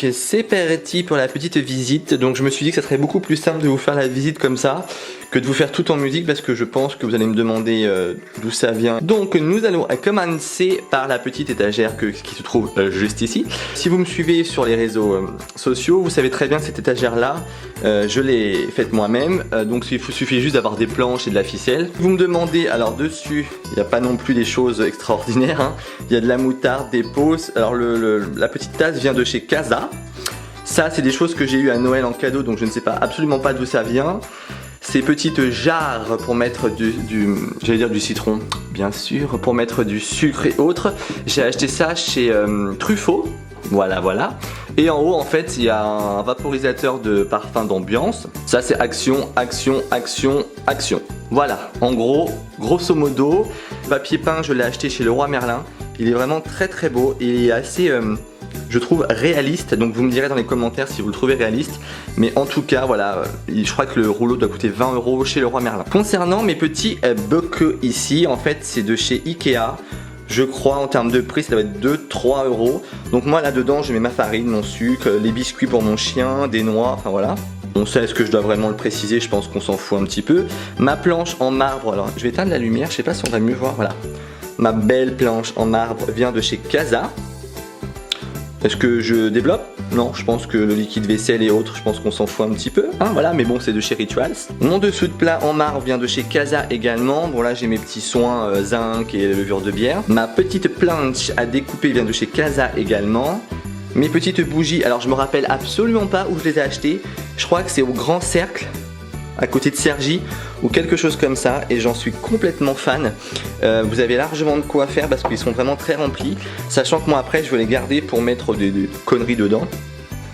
donc c'est parti pour la petite visite. Donc je me suis dit que ça serait beaucoup plus simple de vous faire la visite comme ça que de vous faire tout en musique, parce que je pense que vous allez me demander d'où ça vient. Donc nous allons commencer par la petite étagère qui se trouve juste ici. Si vous me suivez sur les réseaux sociaux, vous savez très bien que cette étagère là, je l'ai faite moi-même. Donc il suffit juste d'avoir des planches et de la ficelle. Vous me demandez, alors dessus, il n'y a pas non plus des choses extraordinaires, hein. Il y a de la moutarde, des pauses. Alors la petite tasse vient de chez Casa. Ça c'est des choses que j'ai eu à Noël en cadeau, donc je ne sais absolument pas d'où ça vient. Ces petites jarres pour mettre j'allais dire du citron, bien sûr, pour mettre du sucre et autres. J'ai acheté ça chez Truffaut, voilà. Et en haut en fait il y a un vaporisateur de parfum d'ambiance. Ça c'est action. Voilà, en gros, grosso modo, papier peint je l'ai acheté chez Leroy Merlin. Il est vraiment très beau et il est assez... je trouve réaliste, donc vous me direz dans les commentaires si vous le trouvez réaliste, mais en tout cas voilà, je crois que le rouleau doit coûter 20 € chez Leroy Merlin. Concernant mes petits bocaux ici, en fait c'est de chez Ikea, je crois en termes de prix ça doit être 2-3 €. Donc moi là dedans je mets ma farine, mon sucre, les biscuits pour mon chien, des noix, enfin voilà. On sait, est-ce que je dois vraiment le préciser, je pense qu'on s'en fout un petit peu. Ma planche en marbre, alors je vais éteindre la lumière, je sais pas si on va mieux voir, voilà. Ma belle planche en marbre vient de chez Casa. Est-ce que je développe? Non, je pense que le liquide vaisselle et autres, je pense qu'on s'en fout un petit peu, hein, voilà, mais bon, c'est de chez Rituals. Mon dessous de plat en marbre vient de chez Casa également. Bon, là, j'ai mes petits soins zinc et levure de bière. Ma petite planche à découper vient de chez Casa également. Mes petites bougies, alors je me rappelle absolument pas où je les ai achetées. Je crois que c'est au Grand Cercle, à côté de Cergy, ou quelque chose comme ça, et j'en suis complètement fan. Vous avez largement de quoi faire parce qu'ils sont vraiment très remplis, sachant que moi après je vais les garder pour mettre des conneries dedans.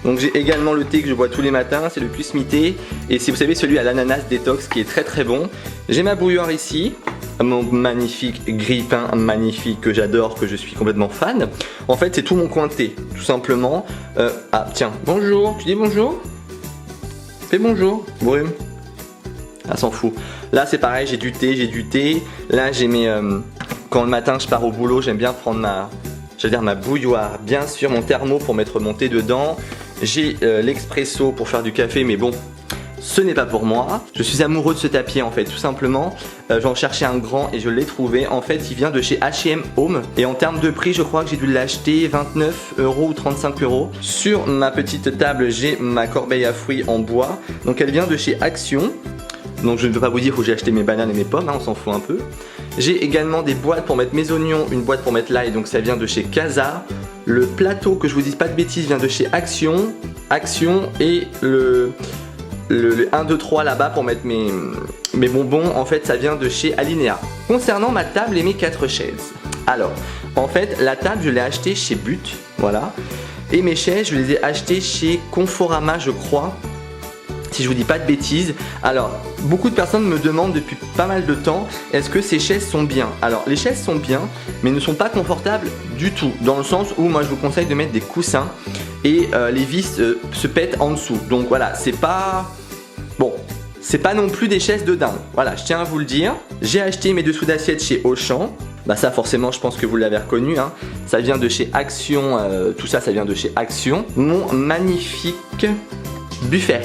Donc j'ai également le thé que je bois tous les matins, c'est le Kusmi thé, et c'est, vous savez, celui à l'ananas détox qui est très bon. J'ai ma bouilloire ici, mon magnifique grille-pain magnifique que j'adore, que je suis complètement fan. En fait c'est tout mon coin de thé, tout simplement. Ah tiens, bonjour, tu dis bonjour? Fais bonjour, Brume. Ah, s'en fout. Là c'est pareil, j'ai du thé. Là j'ai mes... quand le matin je pars au boulot, j'aime bien prendre ma bouilloire, bien sûr, mon thermo pour mettre mon thé dedans. J'ai l'expresso pour faire du café, mais bon, ce n'est pas pour moi. Je suis amoureux de ce tapis en fait, tout simplement. J'en cherchais un grand et je l'ai trouvé. En fait il vient de chez H&M Home, et en termes de prix je crois que j'ai dû l'acheter 29 € ou 35 €. Sur ma petite table j'ai ma corbeille à fruits en bois, donc elle vient de chez Action. Donc je ne peux pas vous dire où j'ai acheté mes bananes et mes pommes, hein, on s'en fout un peu. J'ai également des boîtes pour mettre mes oignons, une boîte pour mettre l'ail, donc ça vient de chez Casa. Le plateau, que je vous dise pas de bêtises, vient de chez Action. Et le 1, 2, 3 là-bas pour mettre mes bonbons, en fait ça vient de chez Alinea. Concernant ma table et mes 4 chaises. Alors, en fait la table je l'ai achetée chez But, voilà. Et mes chaises je les ai achetées chez Conforama je crois, si je vous dis pas de bêtises. Alors, beaucoup de personnes me demandent depuis pas mal de temps, est-ce que ces chaises sont bien? Alors, les chaises sont bien, mais ne sont pas confortables du tout, dans le sens où moi je vous conseille de mettre des coussins, et les vis se pètent en dessous. Donc voilà, c'est pas... Bon, c'est pas non plus des chaises de dingue. Voilà, je tiens à vous le dire. J'ai acheté mes dessous d'assiette chez Auchan. Bah ça forcément je pense que vous l'avez reconnu, hein. Ça vient de chez Action, tout ça vient de chez Action. Mon magnifique buffet.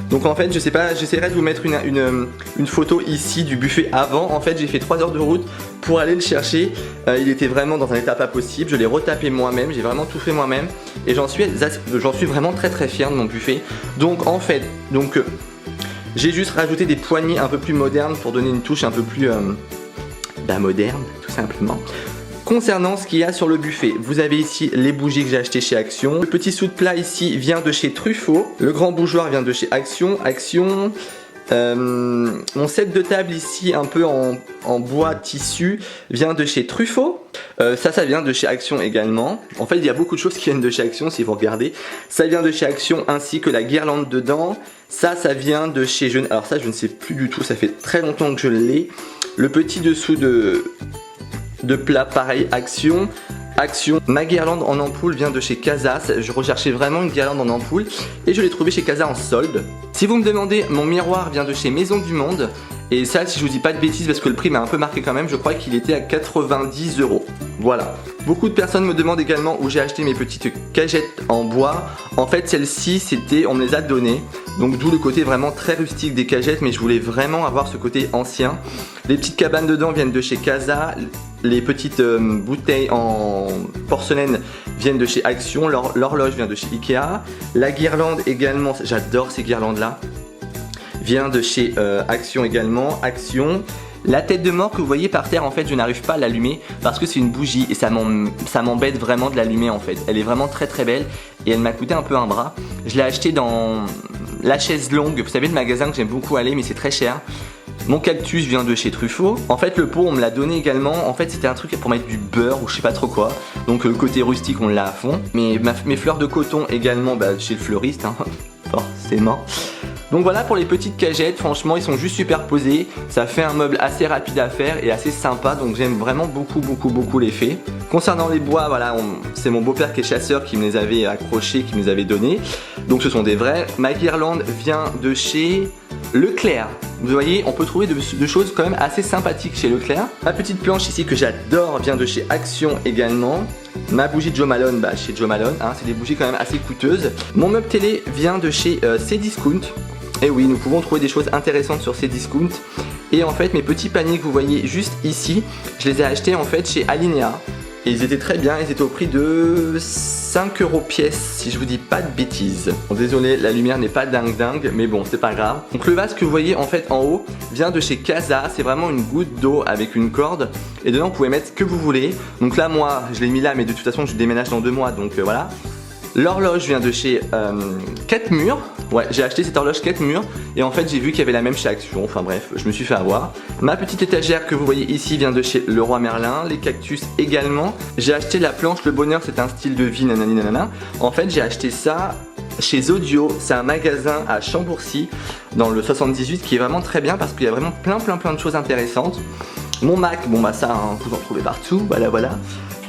Donc en fait je sais pas, j'essaierai de vous mettre une photo ici du buffet avant. En fait j'ai fait 3 heures de route pour aller le chercher. Il était vraiment dans un état pas possible. Je l'ai retapé moi-même, j'ai vraiment tout fait moi-même. Et j'en suis vraiment très fier de mon buffet. Donc en fait, j'ai juste rajouté des poignées un peu plus modernes pour donner une touche un peu plus moderne, tout simplement. Concernant ce qu'il y a sur le buffet, vous avez ici les bougies que j'ai achetées chez Action. Le petit sous de plat ici vient de chez Truffaut. Le grand bougeoir vient de chez Action. Mon set de table ici, un peu en bois tissu, vient de chez Truffaut. Ça vient de chez Action également. En fait, il y a beaucoup de choses qui viennent de chez Action si vous regardez. Ça vient de chez Action, ainsi que la guirlande dedans. Ça vient de chez... Alors ça, je ne sais plus du tout, ça fait très longtemps que je l'ai. Le petit dessous de plat, pareil, Action. Ma guirlande en ampoule vient de chez Casa. Je recherchais vraiment une guirlande en ampoule et je l'ai trouvé chez Casa en solde. Si vous me demandez, mon miroir vient de chez Maison du Monde. Et ça, si je vous dis pas de bêtises, parce que le prix m'a un peu marqué quand même, je crois qu'il était à 90 €. Voilà. Beaucoup de personnes me demandent également où j'ai acheté mes petites cagettes en bois. En fait, celles-ci, on me les a données. Donc d'où le côté vraiment très rustique des cagettes, mais je voulais vraiment avoir ce côté ancien. Les petites cabanes dedans viennent de chez Casa. Les petites bouteilles en porcelaine viennent de chez Action. L'horloge vient de chez Ikea. La guirlande également, j'adore ces guirlandes-là, vient de chez Action également. Action. La tête de mort que vous voyez par terre, en fait, je n'arrive pas à l'allumer parce que c'est une bougie et ça m'embête vraiment de l'allumer en fait. Elle est vraiment très très belle et elle m'a coûté un peu un bras. Je l'ai acheté dans la chaise longue, vous savez, le magasin que j'aime beaucoup aller, mais c'est très cher. Mon cactus vient de chez Truffaut. En fait, le pot, on me l'a donné également. En fait, c'était un truc pour mettre du beurre ou je sais pas trop quoi. Donc le côté rustique, on l'a à fond. Mais mes fleurs de coton également, chez le fleuriste, hein. Forcément. Donc voilà pour les petites cagettes, franchement ils sont juste superposés, ça fait un meuble assez rapide à faire et assez sympa, donc j'aime vraiment beaucoup l'effet. Concernant les bois, voilà, c'est mon beau-père qui est chasseur qui me les avait accrochés, qui me les avait donnés, donc ce sont des vrais. Ma guirlande vient de chez Leclerc. Vous voyez, on peut trouver de choses quand même assez sympathiques chez Leclerc. Ma petite planche ici que j'adore vient de chez Action également. Ma bougie de Joe Malone, chez Joe Malone, hein, c'est des bougies quand même assez coûteuses. Mon meuble télé vient de chez Cdiscount. Et oui, nous pouvons trouver des choses intéressantes sur Cdiscount. Et en fait, mes petits paniers que vous voyez juste ici, je les ai achetés en fait chez Alinea. Et ils étaient très bien, ils étaient au prix de 5 € pièce, si je vous dis pas de bêtises. Bon, désolé, la lumière n'est pas dingue, mais bon, c'est pas grave. Donc le vase que vous voyez en fait en haut vient de chez Casa, c'est vraiment une goutte d'eau avec une corde. Et dedans, vous pouvez mettre ce que vous voulez. Donc là, moi, je l'ai mis là, mais de toute façon, je déménage dans 2 mois, donc voilà. L'horloge vient de chez 4 murs. Ouais, j'ai acheté cette horloge 4 murs et en fait j'ai vu qu'il y avait la même chez Action. Enfin bref, je me suis fait avoir. Ma petite étagère que vous voyez ici vient de chez Leroy Merlin. Les cactus également. J'ai acheté la planche Le Bonheur, c'est un style de vie nanani nanana. En fait j'ai acheté ça chez Audio. C'est un magasin à Chambourcy dans le 78 qui est vraiment très bien parce qu'il y a vraiment plein de choses intéressantes. Mon Mac, bon ça hein, vous en trouvez partout, voilà.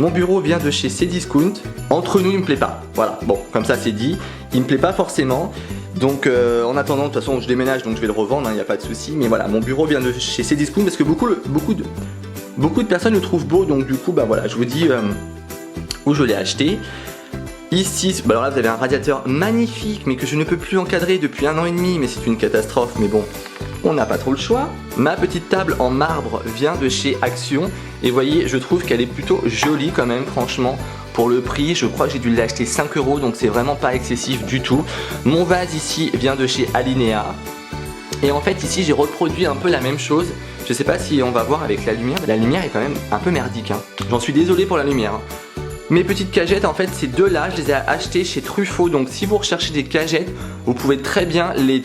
Mon bureau vient de chez Cdiscount. Entre nous, il me plaît pas. Voilà, bon, comme ça c'est dit. Il me plaît pas forcément. Donc en attendant, de toute façon je déménage donc je vais le revendre, il n'y a pas de souci. Mais voilà, mon bureau vient de chez Cdiscount parce que beaucoup de personnes le trouvent beau. Donc du coup, voilà, je vous dis où je l'ai acheté. Ici, alors là vous avez un radiateur magnifique mais que je ne peux plus encadrer depuis 1 an et demi. Mais c'est une catastrophe, mais bon. On n'a pas trop le choix. Ma petite table en marbre vient de chez Action. Et vous voyez, je trouve qu'elle est plutôt jolie quand même, franchement. Pour le prix, je crois que j'ai dû l'acheter 5 €, donc c'est vraiment pas excessif du tout. Mon vase ici vient de chez Alinea. Et en fait, ici, j'ai reproduit un peu la même chose. Je sais pas si on va voir avec la lumière. La lumière est quand même un peu merdique, hein. J'en suis désolé pour la lumière. Mes petites cagettes, en fait, ces deux-là, je les ai achetées chez Truffaut. Donc, si vous recherchez des cagettes, vous pouvez très bien les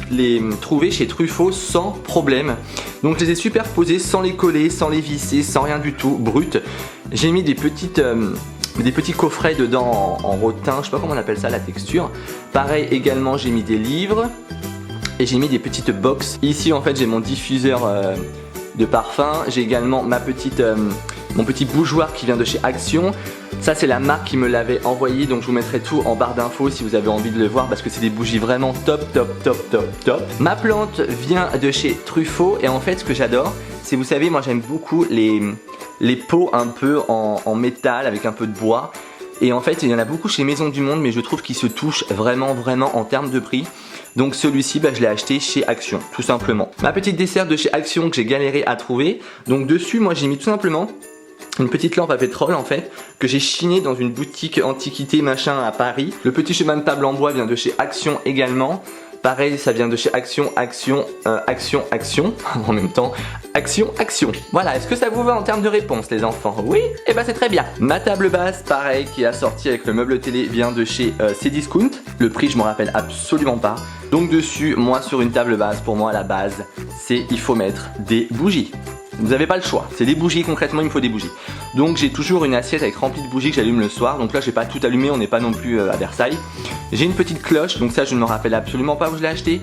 trouver chez Truffaut sans problème. Donc, je les ai superposées sans les coller, sans les visser, sans rien du tout, brut. J'ai mis des petits coffrets dedans en rotin, je sais pas comment on appelle ça, la texture. Pareil, également, j'ai mis des livres et j'ai mis des petites box. Ici, en fait, j'ai mon diffuseur de parfum. J'ai également mon petit bougeoir qui vient de chez Action. Ça c'est la marque qui me l'avait envoyé, donc je vous mettrai tout en barre d'infos si vous avez envie de le voir parce que c'est des bougies vraiment top. Ma plante vient de chez Truffaut et en fait ce que j'adore, c'est, vous savez, moi j'aime beaucoup les pots un peu en métal avec un peu de bois. Et en fait il y en a beaucoup chez Maison du Monde, mais je trouve qu'ils se touchent vraiment en termes de prix. Donc celui-ci, je l'ai acheté chez Action, tout simplement. Ma petite dessert de chez Action que j'ai galéré à trouver. Donc dessus, moi j'ai mis tout simplement une petite lampe à pétrole en fait, que j'ai chiné dans une boutique antiquité machin à Paris. Le petit chemin de table en bois vient de chez Action également. Pareil, ça vient de chez Action. En même temps, Action. Voilà, est-ce que ça vous va en termes de réponse les enfants? Oui? Et c'est très bien. Ma table basse, pareil, qui est assortie avec le meuble télé, vient de chez Cdiscount. Le prix, je me rappelle absolument pas. Donc dessus, moi sur une table basse, pour moi la base, c'est il faut mettre des bougies. Vous n'avez pas le choix, c'est des bougies, concrètement il me faut des bougies. Donc j'ai toujours une assiette avec remplie de bougies que j'allume le soir. Donc là j'ai pas tout allumé, on n'est pas non plus à Versailles. J'ai une petite cloche, donc ça je ne me rappelle absolument pas où je l'ai acheté.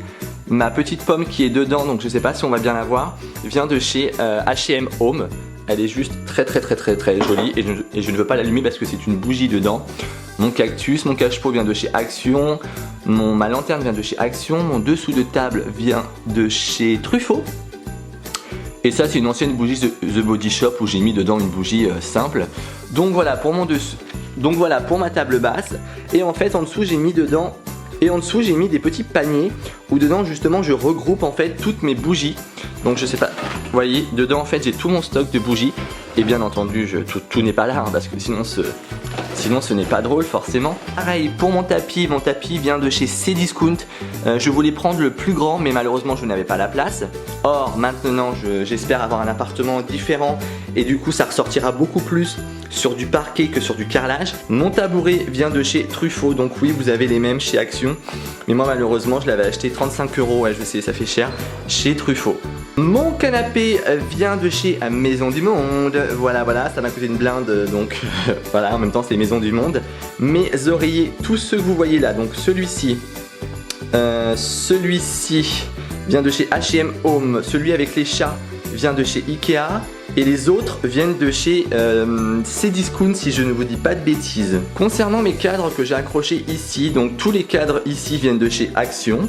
Ma petite pomme qui est dedans, donc je sais pas si on va bien la voir, vient de chez H&M Home. Elle est juste très jolie et je ne veux pas l'allumer parce que c'est une bougie dedans. Mon cactus, mon cache-pot vient de chez Action. Ma lanterne vient de chez Action. Mon dessous de table vient de chez Truffaut. Et ça c'est une ancienne bougie The Body Shop où j'ai mis dedans une bougie simple. Donc voilà pour mon dessous. Donc voilà pour ma table basse. Et en fait en dessous j'ai mis dedans. Et en dessous j'ai mis des petits paniers où dedans justement je regroupe en fait toutes mes bougies. Donc je sais pas, vous voyez, dedans en fait j'ai tout mon stock de bougies. Et bien entendu tout n'est pas là hein, parce que sinon ce n'est pas drôle forcément. Pareil pour mon tapis vient de chez Cdiscount. Je voulais prendre le plus grand mais malheureusement je n'avais pas la place. Or maintenant j'espère avoir un appartement différent et du coup ça ressortira beaucoup plus sur du parquet que sur du carrelage. Mon tabouret vient de chez Truffaut, donc oui vous avez les mêmes chez Action. Mais moi malheureusement je l'avais acheté 35 €, ouais je sais ça fait cher, chez Truffaut. Mon canapé vient de chez Maison du Monde, voilà ça m'a coûté une blinde donc voilà en même temps c'est Maison du Monde. Mes oreillers, tous ceux que vous voyez là, donc celui-ci vient de chez H&M Home, celui avec les chats vient de chez Ikea et les autres viennent de chez Cdiscount si je ne vous dis pas de bêtises. Concernant mes cadres que j'ai accrochés ici, donc tous les cadres ici viennent de chez Action,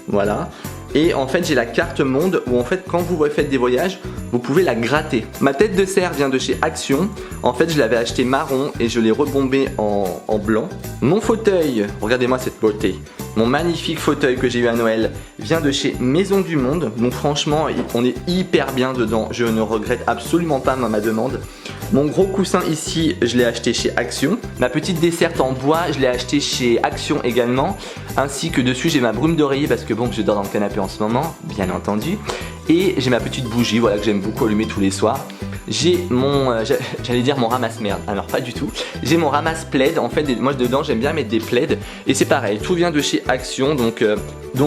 voilà. Et en fait j'ai la carte monde où en fait quand vous faites des voyages vous pouvez la gratter. Ma tête de serre vient de chez Action. En fait je l'avais acheté marron et je l'ai rebombé en blanc. Mon fauteuil, regardez-moi cette beauté. Mon magnifique fauteuil que j'ai eu à Noël vient de chez Maison du Monde. Donc franchement on est hyper bien dedans. Je ne regrette absolument pas ma demande. Mon gros coussin ici je l'ai acheté chez Action. Ma petite desserte en bois je l'ai acheté chez Action également. Ainsi que dessus j'ai ma brume d'oreiller parce que bon je dors dans le canapé en ce moment bien entendu. Et j'ai ma petite bougie voilà que j'aime beaucoup allumer tous les soirs. J'ai mon, j'allais dire mon ramasse-merde, alors pas du tout. J'ai mon ramasse-plaid, en fait moi dedans j'aime bien mettre des plaids. Et c'est pareil, tout vient de chez Action, donc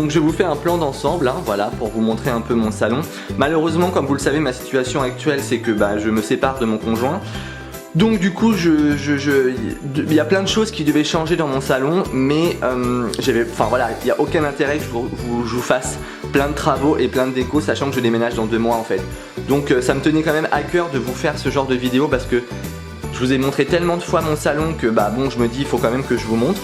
je vous fais un plan d'ensemble, hein, voilà, pour vous montrer un peu mon salon. Malheureusement comme vous le savez ma situation actuelle c'est que je me sépare de mon conjoint. Donc du coup il y a plein de choses qui devaient changer dans mon salon mais il n'y a aucun intérêt que je vous fasse plein de travaux et plein de déco sachant que je déménage dans 2 mois en fait. Donc ça me tenait quand même à cœur de vous faire ce genre de vidéo parce que je vous ai montré tellement de fois mon salon que je me dis il faut quand même que je vous montre.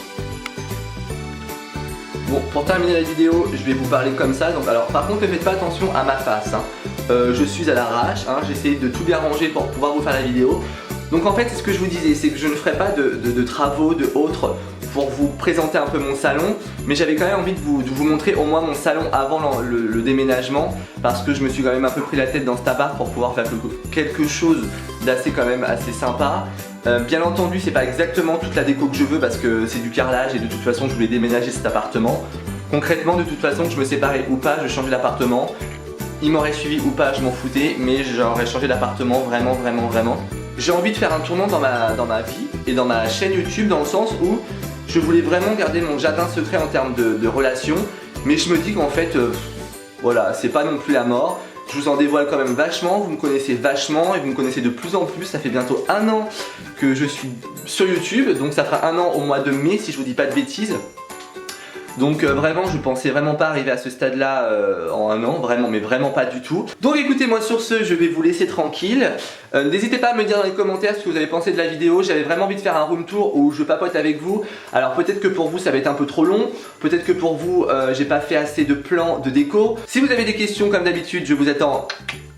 Bon pour terminer la vidéo je vais vous parler comme ça donc alors par contre ne faites pas attention à ma face hein. Je suis à l'arrache hein, j'essaie de tout bien ranger pour pouvoir vous faire la vidéo. Donc en fait c'est ce que je vous disais, c'est que je ne ferai pas de travaux, de autres pour vous présenter un peu mon salon. Mais j'avais quand même envie de vous montrer au moins mon salon avant le déménagement. Parce que je me suis quand même un peu pris la tête dans cet appart pour pouvoir faire quelque chose d'assez quand même assez sympa. Bien entendu c'est pas exactement toute la déco que je veux parce que c'est du carrelage et de toute façon je voulais déménager cet appartement. Concrètement de toute façon que je me séparais ou pas, je changeais d'appartement. Il m'aurait suivi ou pas, je m'en foutais, mais j'aurais changé d'appartement vraiment. J'ai envie de faire un tournant dans ma vie et dans ma chaîne YouTube dans le sens où je voulais vraiment garder mon jardin secret en termes de relations. Mais je me dis qu'en fait, voilà, c'est pas non plus la mort. Je vous en dévoile quand même vachement, vous me connaissez vachement et vous me connaissez de plus en plus. Ça fait bientôt 1 an que je suis sur YouTube, donc ça fera 1 an au mois de mai si je vous dis pas de bêtises. Donc vraiment je pensais vraiment pas arriver à ce stade là en 1 an, vraiment mais vraiment pas du tout. Donc écoutez moi sur ce je vais vous laisser tranquille. N'hésitez pas à me dire dans les commentaires ce que vous avez pensé de la vidéo. J'avais vraiment envie de faire un room tour où je papote avec vous. Alors peut-être que pour vous ça va être un peu trop long. Peut-être que pour vous j'ai pas fait assez de plans de déco. Si vous avez des questions comme d'habitude je vous attends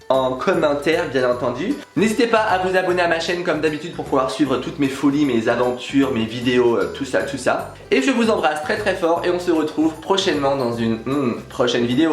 en commentaire bien entendu. N'hésitez pas à vous abonner à ma chaîne comme d'habitude pour pouvoir suivre toutes mes folies, mes aventures, mes vidéos, tout ça. Et je vous embrasse très fort et on se retrouve prochainement dans une prochaine vidéo.